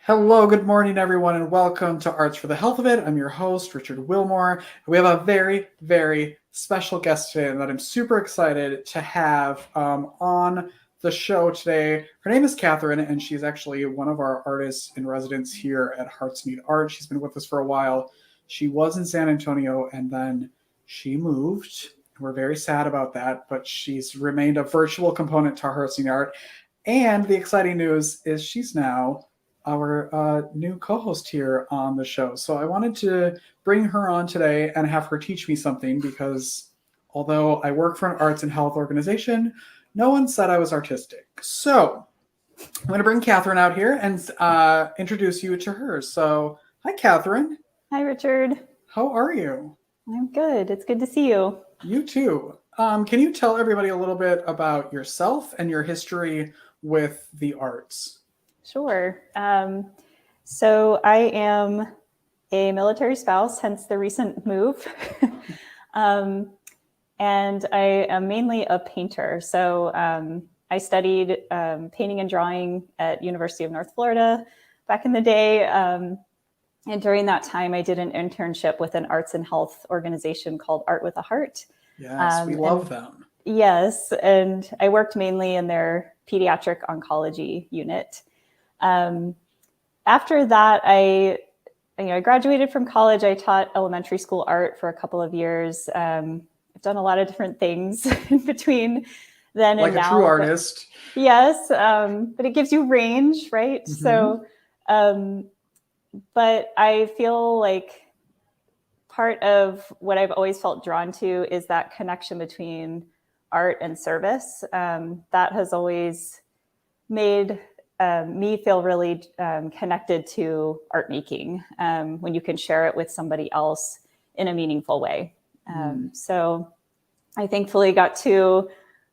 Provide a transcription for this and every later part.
Hello, good morning, everyone, and welcome to Arts for the Health of It. I'm your host, Richard Wilmore. We have a very, very special guest today that I'm super excited to have on the show today. Her name is Catherine, and she's actually one of our artists in residence here at Hearts Need Art. She's been with us for a while. She was in San Antonio, and then she moved. We're very sad about that, but she's remained a virtual component to Hearts Need Art. And the exciting news is she's now our new co-host here on the show. So I wanted to bring her on today and have her teach me something because although I work for an arts and health organization, no one said I was artistic. So I'm going to bring Catherine out here and introduce you to her. So hi, Catherine. Hi, Richard. How are you? I'm good. It's good to see you. You too. Can you tell everybody a little bit about yourself and your history with the arts? Sure. So I am a military spouse, hence the recent move. And I am mainly a painter. So I studied painting and drawing at University of North Florida back in the day. And during that time, I did an internship with an arts and health organization called Art with a Heart. Yes, we love them. Yes, and I worked mainly in their pediatric oncology unit. After that, I graduated from college. I taught elementary school art for a couple of years. I've done a lot of different things in between then and now. Like a true artist. Yes, but it gives you range, right? Mm-hmm. So, but I feel like part of what I've always felt drawn to is that connection between art and service. That has always made me feel really connected to art making when you can share it with somebody else in a meaningful way. So I thankfully got to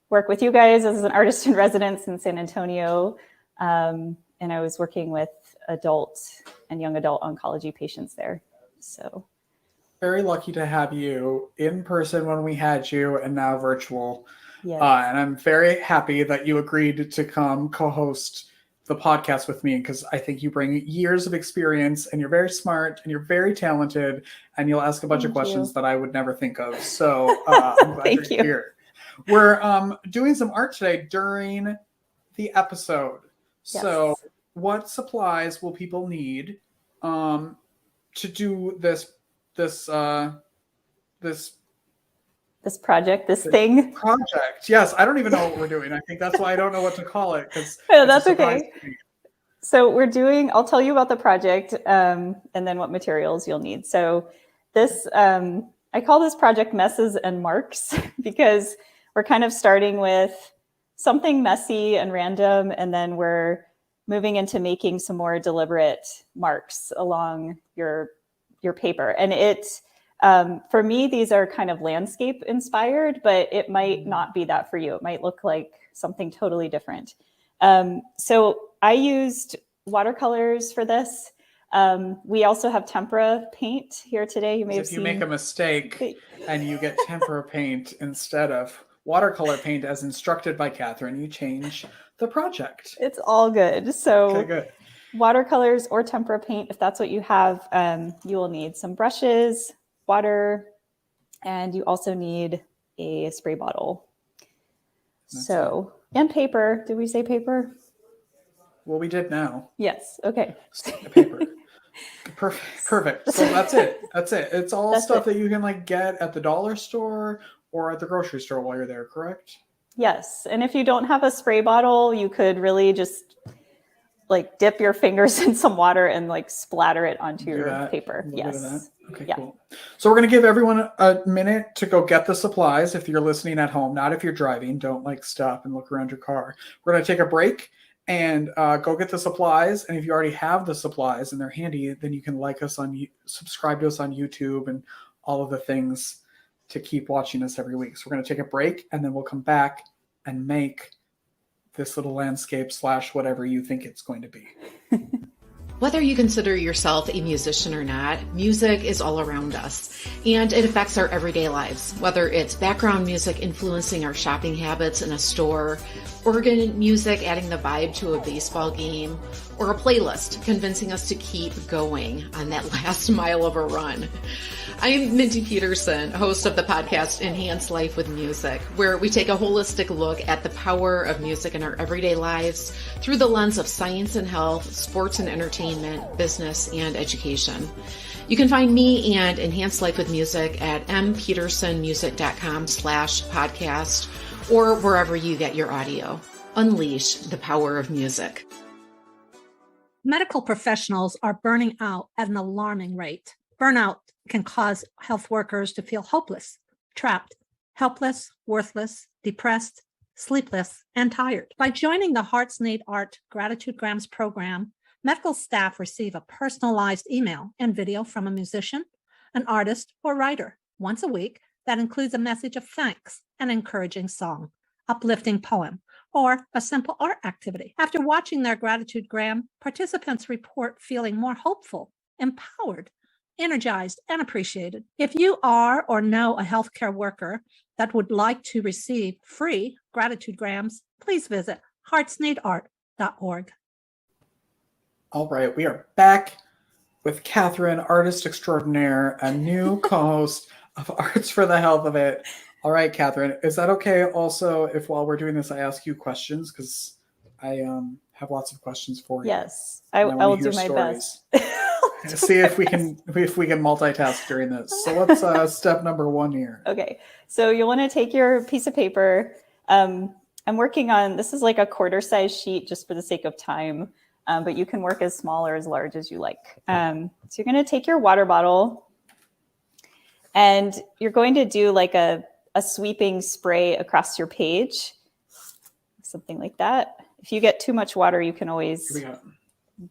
work with you guys as an artist in residence in San Antonio. And I was working with adult and young adult oncology patients there. So very lucky to have you in person when we had you and now virtual. yes. And I'm very happy that you agreed to come co-host the podcast with me because I think you bring years of experience and you're very smart and you're very talented and you'll ask a bunch of questions that I would never think of. So I'm glad Thank you're you. here. We're doing some art today during the episode. Yes. So what supplies will people need to do this project, this thing? Project. Yes, I don't even know what we're doing. I think that's why I don't know what to call it. Oh, that's okay. So I'll tell you about the project and then what materials you'll need. So this, I call this project Messes and Marks because we're kind of starting with something messy and random, and then we're moving into making some more deliberate marks along your paper. And for me, these are kind of landscape inspired, but it might not be that for you. It might look like something totally different. So I used watercolors for this. We also have tempera paint here today. You may have seen. If you make a mistake and you get tempera paint instead of watercolor paint as instructed by Catherine, you change the project. It's all good. So okay, good. Watercolors or tempera paint, if that's what you have, you will need some brushes, water, and you also need a spray bottle. And paper. Did we say paper? Well, we did now. Yes. Okay. Paper. Perfect. So that's it. It's all stuff that you can get at the dollar store or at the grocery store while you're there, correct? Yes. And if you don't have a spray bottle, you could really just dip your fingers in some water and splatter it onto your paper. Yes. Okay, yeah. Cool. So we're going to give everyone a minute to go get the supplies. If you're listening at home, not if you're driving, don't stop and look around your car. We're going to take a break and go get the supplies. And if you already have the supplies and they're handy, then you can subscribe to us on YouTube and all of the things to keep watching us every week. So we're going to take a break and then we'll come back and make this little landscape / whatever you think it's going to be. Whether you consider yourself a musician or not, music is all around us, and it affects our everyday lives. Whether it's background music influencing our shopping habits in a store, organ music adding the vibe to a baseball game, or a playlist convincing us to keep going on that last mile of a run. I'm Mindy Peterson, host of the podcast Enhance Life with Music, where we take a holistic look at the power of music in our everyday lives through the lens of science and health, sports and entertainment, business, and education. You can find me and Enhance Life with Music at mpetersonmusic.com/podcast or wherever you get your audio. Unleash the power of music. Medical professionals are burning out at an alarming rate. Burnout can cause health workers to feel hopeless, trapped, helpless, worthless, depressed, sleepless, and tired. By joining the Hearts Need Art Gratitude Grams program, medical staff receive a personalized email and video from a musician, an artist, or writer once a week that includes a message of thanks, an encouraging song, uplifting poem, or a simple art activity. After watching their gratitude gram, participants report feeling more hopeful, empowered, energized, and appreciated. If you are or know a healthcare worker that would like to receive free gratitude grams, please visit heartsneedart.org. All right, we are back with Catherine, artist extraordinaire, a new co-host of Arts for the Health of It. All right, Catherine, is that okay also if while we're doing this, I ask you questions? Because I have lots of questions for you. Yes, I will do my best. See if we can multitask during this. So let's step number one here. Okay, so you'll want to take your piece of paper. I'm working on, this is like a quarter size sheet just for the sake of time, but you can work as small or as large as you like. So you're going to take your water bottle and you're going to do like a sweeping spray across your page, something like that. If you get too much water, you can always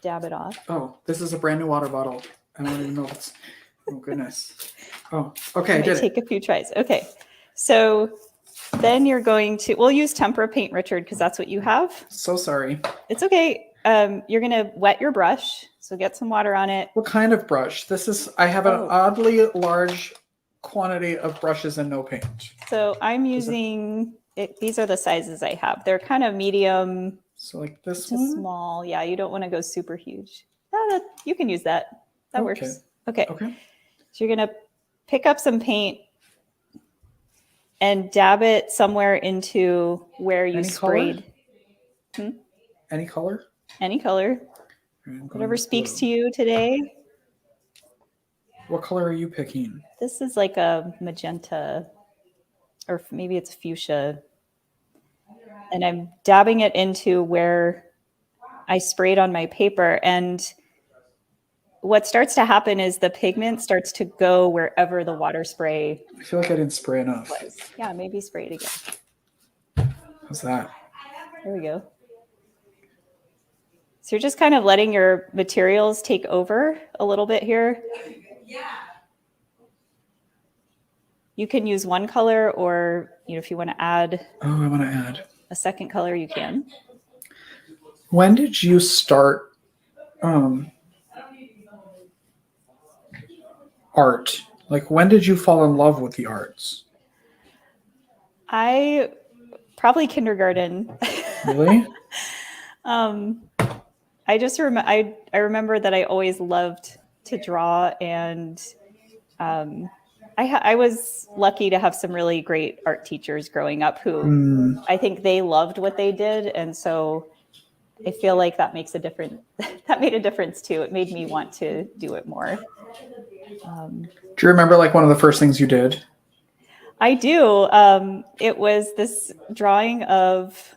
dab it off. Oh, this is a brand new water bottle. I don't even know if it's, oh goodness. Oh, okay, I did take a few tries. Okay, so then you're going to, we'll use tempera paint, Richard, because that's what you have. So sorry. It's okay. You're going to wet your brush, so get some water on it. What kind of brush? I have an oddly large quantity of brushes and no paint. So I'm using, these are the sizes I have. They're kind of medium. So like this to one? Small. Yeah, you don't want to go super huge. You can use that. That works. Okay. So you're going to pick up some paint and dab it somewhere into where you sprayed. Any color? Any color. Whatever speaks to you today. What color are you picking? This is like a magenta, or maybe it's fuchsia. And I'm dabbing it into where I sprayed on my paper. And what starts to happen is the pigment starts to go wherever the water spray. I feel like I didn't spray enough. Yeah, maybe spray it again. How's that? There we go. So you're just kind of letting your materials take over a little bit here. You can use one color, or if you want to add. Oh, I want to add a second color, you can. When did you start art? Like, when did you fall in love with the arts? I probably kindergarten. Really? I just I remember that I always loved to draw, and I was lucky to have some really great art teachers growing up who I think they loved what they did. And so I feel like that makes a difference. That made a difference too. It made me want to do it more. Do you remember like one of the first things you did? I do. It was this drawing of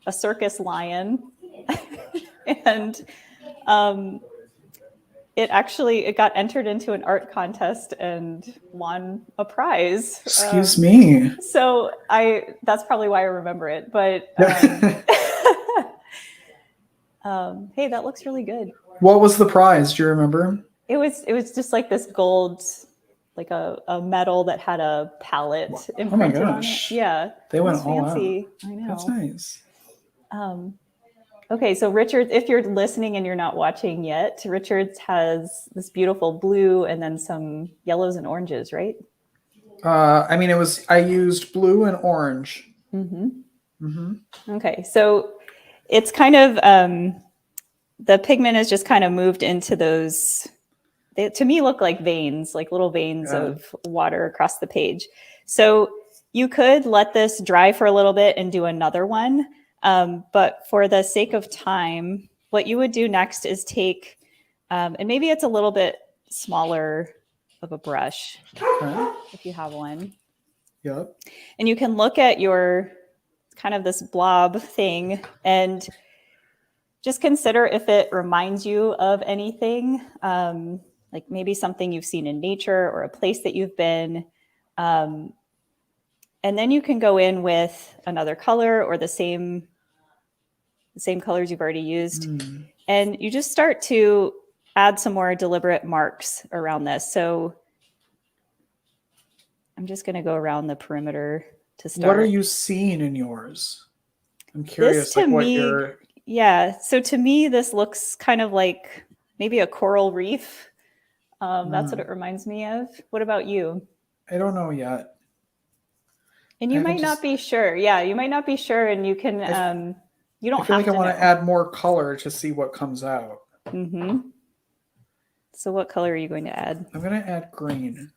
a circus lion and it got entered into an art contest and won a prize. Excuse me. So that's probably why I remember it. But hey, that looks really good. What was the prize? Do you remember? It was just like this gold, like a medal that had a palette imprinted on it. Yeah. They went all fancy. out. I know. That's nice. Okay, so Richard, if you're listening and you're not watching yet, Richard's has this beautiful blue and then some yellows and oranges, right? I mean, I used blue and orange. Okay, so it's kind of, the pigment has just kind of moved into those, they to me look like veins, like little veins of water across the page. So you could let this dry for a little bit and do another one. But for the sake of time, what you would do next is take, and maybe it's a little bit smaller of a brush, Okay. if you have one. Yep. And you can look at your kind of this blob thing and just consider if it reminds you of anything, like maybe something you've seen in nature or a place that you've been. And then you can go in with another color or the same colors you've already used. And you just start to add some more deliberate marks around this. So I'm just going to go around the perimeter to start. What are you seeing in yours? I'm curious, This to me, yeah. So to me, this looks kind of like maybe a coral reef. That's what it reminds me of. What about you? I don't know yet. And you might not be sure. Yeah, you might not be sure, and you can. You don't I feel have like I to want know. to add more color to see what comes out. So what color are you going to add? I'm going to add green.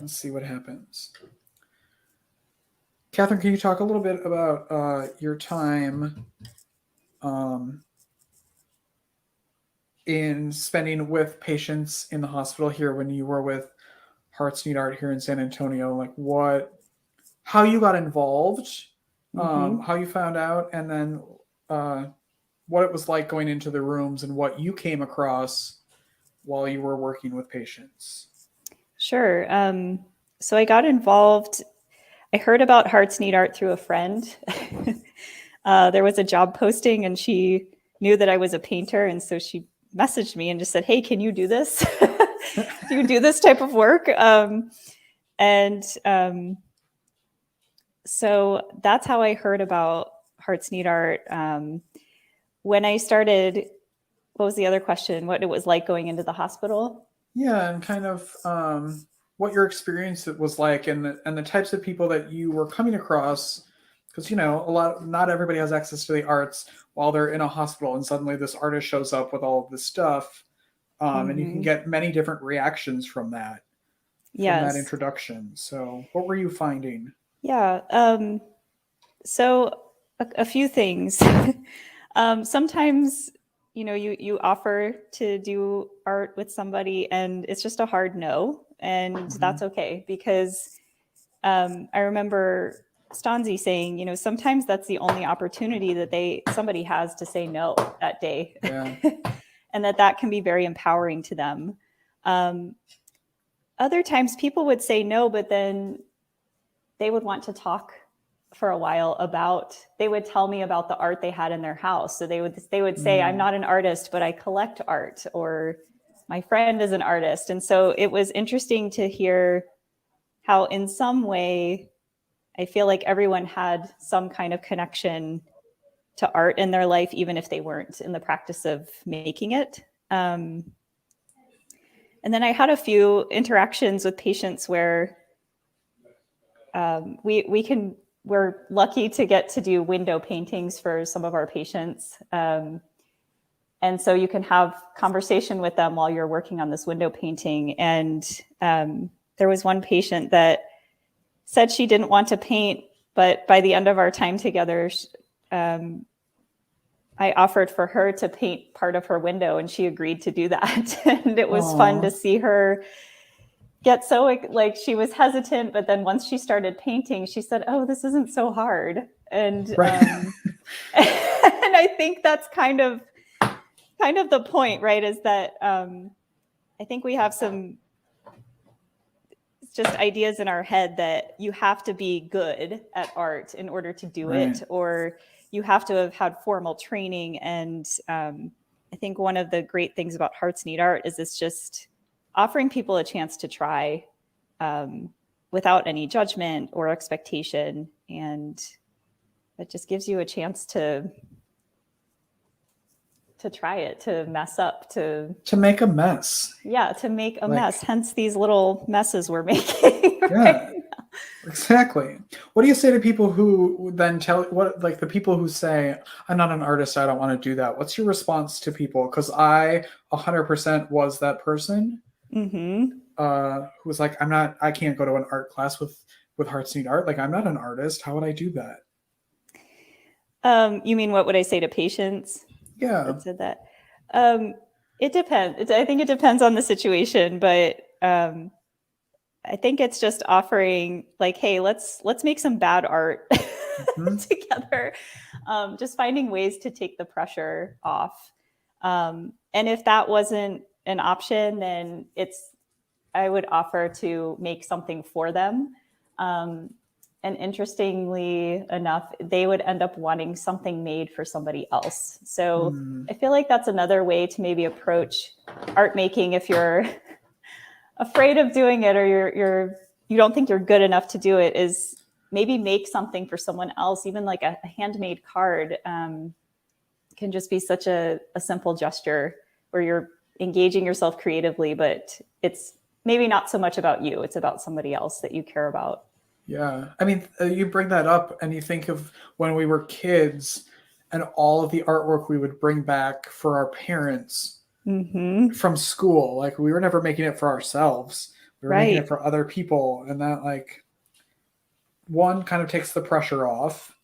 Let's see what happens. Catherine, can you talk a little bit about your time in spending with patients in the hospital here when you were with Hearts Need Art here in San Antonio? Like how you got involved, how you found out, and then what it was like going into the rooms and what you came across while you were working with patients. Sure. So I got involved. I heard about Hearts Need Art through a friend. There was a job posting and she knew that I was a painter. And so she messaged me and just said, hey, can you do this? Do you do this type of work? So that's how I heard about Hearts Need Art. When I started, what was the other question? What it was like going into the hospital? Yeah, and kind of what your experience was like, and the types of people that you were coming across, because not everybody has access to the arts while they're in a hospital, and suddenly this artist shows up with all of this stuff, and you can get many different reactions from that. Yes. From that introduction. So, what were you finding? Yeah. So a few things. Sometimes you offer to do art with somebody and it's just a hard no. And that's okay, because I remember Stanzi saying, sometimes that's the only opportunity that somebody has to say no that day. Yeah. And that can be very empowering to them. Other times people would say no, but then they would want to talk for a while they would tell me about the art they had in their house. So they would say, I'm not an artist, but I collect art, or my friend is an artist. And so it was interesting to hear how in some way, I feel like everyone had some kind of connection to art in their life, even if they weren't in the practice of making it. And then I had a few interactions with patients where we're lucky to get to do window paintings for some of our patients. And so you can have conversation with them while you're working on this window painting. And there was one patient that said she didn't want to paint, but by the end of our time together, I offered for her to paint part of her window and she agreed to do that. And it was fun to see her get so, like, she was hesitant, but then once she started painting, she said, oh, this isn't so hard. And, and I think that's kind of the point, right? Is that I think we have some just ideas in our head that you have to be good at art in order to do it, or you have to have had formal training. And I think one of the great things about Hearts Need Art is it's just offering people a chance to try without any judgment or expectation. And it just gives you a chance to try it, to mess up, to make a mess. to make a Like- mess. Hence these little messes we're making. Yeah, exactly. What do you say to people who then like the people who say, I'm not an artist, I don't want to do that? What's your response to people? Because I 100% was that person Mm-hmm. who was like, I can't go to an art class with Hearts Need Art. Like, I'm not an artist. How would I do that? You mean, what would I say to patients Yeah. that said that? It depends. I think it depends on the situation, but I think it's just offering like, hey, let's make some bad art Mhm. together. Just finding ways to take the pressure off. And if that wasn't an option, then I would offer to make something for them. And interestingly enough, they would end up wanting something made for somebody else. So Mm. I feel like that's another way to maybe approach art making if you're afraid of doing it, or you don't think you're good enough to do it, is maybe make something for someone else. Even like a handmade card can just be such a simple gesture where you're engaging yourself creatively, but it's maybe not so much about you. It's about somebody else that you care about. Yeah. I mean, you bring that up and you think of when we were kids and all of the artwork we would bring back for our parents Mm-hmm. from school. Like, we were never making it for ourselves. We were making Right. it for other people. And that, like, one kind of takes the pressure off.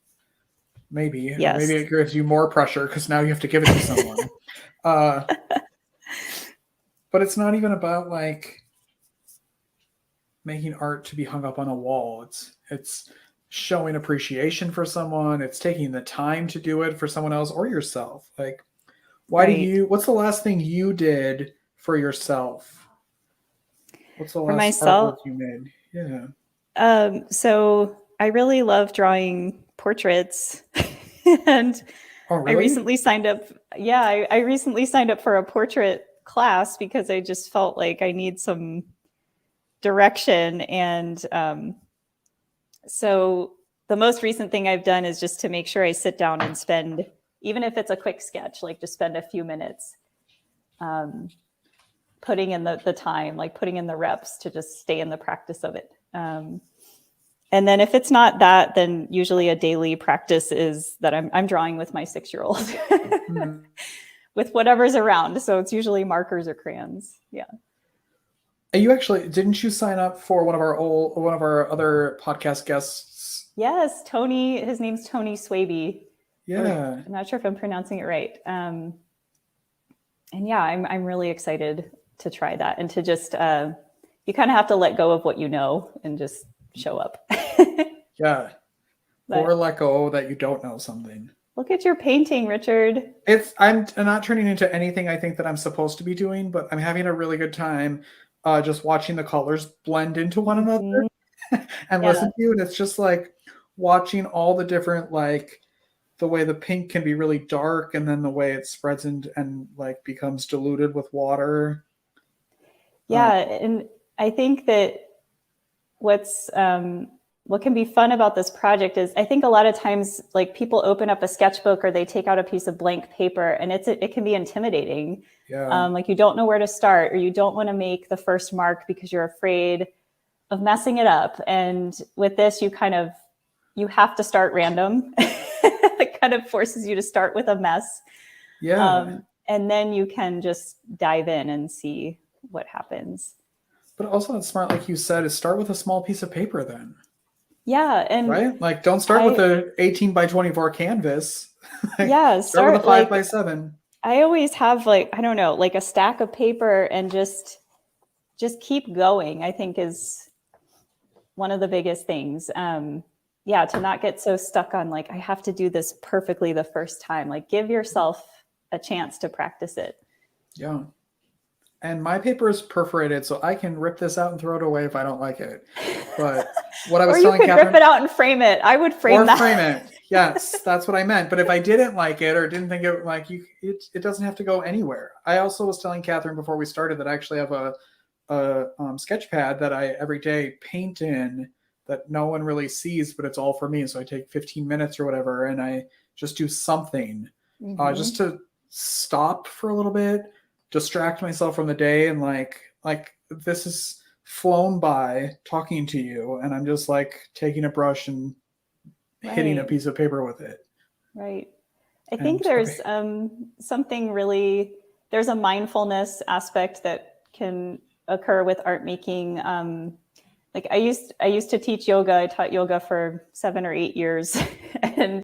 Maybe. Yes. Maybe it gives you more pressure because now you have to give it to someone. But it's not even about, like, making art to be hung up on a wall. It's showing appreciation for someone. It's taking the time to do it for someone else or yourself. Like, Right. what's the last thing you did for yourself? What's the For last myself? artwork you made? Yeah. So I really love drawing portraits. And Oh, I really? recently signed up. Yeah, I recently signed up for a portrait class because I just felt like I need some direction. And so the most recent thing I've done is just to make sure I sit down and spend, even if it's a quick sketch, like just spend a few minutes putting in the time, like putting in the reps to just stay in the practice of it. And then if it's not that, then usually a daily practice is that I'm drawing with my 6-year-old Mhm. with whatever's around. So it's usually markers or crayons. Yeah. And didn't you sign up for one of our other podcast guests? Yes, Tony. His name's Tony Swaby. Yeah. I'm not sure if I'm pronouncing it right. And yeah, I'm really excited to try that, and to just you kind of have to let go of what you know and just show up. Yeah. But Or let go that you don't know something. look at your painting, Richard. I'm not turning into anything I think that I'm supposed to be doing, but I'm having a really good time just watching the colors blend into one another and Yeah. listen to you. And it's just like watching all the different, like, the way the pink can be really dark and then the way it spreads and like becomes diluted with water. Yeah, and I think that what can be fun about this project is, I think a lot of times, like, people open up a sketchbook or they take out a piece of blank paper, and it can be intimidating. Yeah. Like, you don't know where to start, or you don't want to make the first mark because you're afraid of messing it up. And with this, you have to start random. It kind of forces you to start with a mess. Yeah. And then you can just dive in and see what happens. But also, it's smart, like you said, is start with a small piece of paper then. Yeah. And Right? Like, don't start with a 18 by 24 canvas. Like, yeah, start with a 5 like, by 7. I always have, like, I don't know, like a stack of paper, and just keep going, I think, is one of the biggest things. Yeah, to not get so stuck on, like, I have to do this perfectly the first time. Like, give yourself a chance to practice it. Yeah. And my paper is perforated, so I can rip this out and throw it away if I don't like it. But what I was Or you telling could Catherine, rip it out and frame it. I would frame or that. frame it. Yes, that's what I meant. But if I didn't like it or didn't think it, like, it doesn't have to go anywhere. I also was telling Catherine before we started that I actually have a sketch pad that I every day paint in that no one really sees, but it's all for me. So I take 15 minutes or whatever, and I just do something Mhm. just to stop for a little bit, distract myself from the day, and like this is flown by talking to you, and I'm just like taking a brush and hitting a Right. piece of paper with it. Right. I think And there's okay. something really, there's a mindfulness aspect that can occur with art making. Like I used to teach yoga. I taught yoga for 7 or 8 years, and